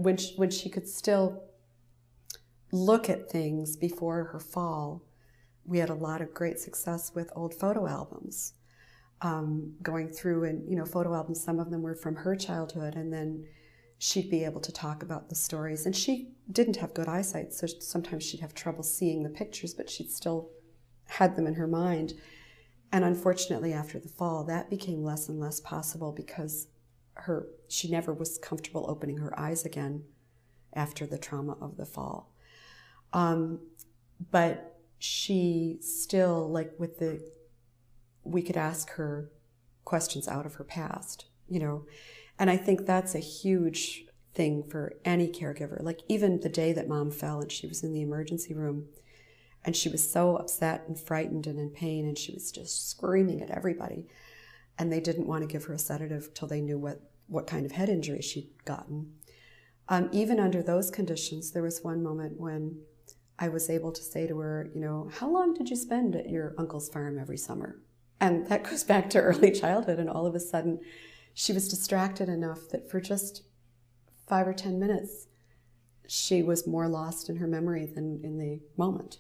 when she could still look at things before her fall, we had a lot of great success with old photo albums. Going through and, you know, photo albums, some of them were from her childhood, and then she'd be able to talk about the stories. And she didn't have good eyesight, so sometimes she'd have trouble seeing the pictures, but she'd still had them in her mind. And unfortunately, after the fall, that became less and less possible because she never was comfortable opening her eyes again after the trauma of the fall. But she still, like we could ask her questions out of her past, you know. And I think that's a huge thing for any caregiver. Like even the day that Mom fell and she was in the emergency room and she was so upset and frightened and in pain and she was just screaming at everybody. And they didn't want to give her a sedative till they knew what kind of head injury she'd gotten. Even under those conditions, there was one moment when I was able to say to her, you know, how long did you spend at your uncle's farm every summer? And that goes back to early childhood, and all of a sudden she was distracted enough that for just 5 or 10 minutes, she was more lost in her memory than in the moment.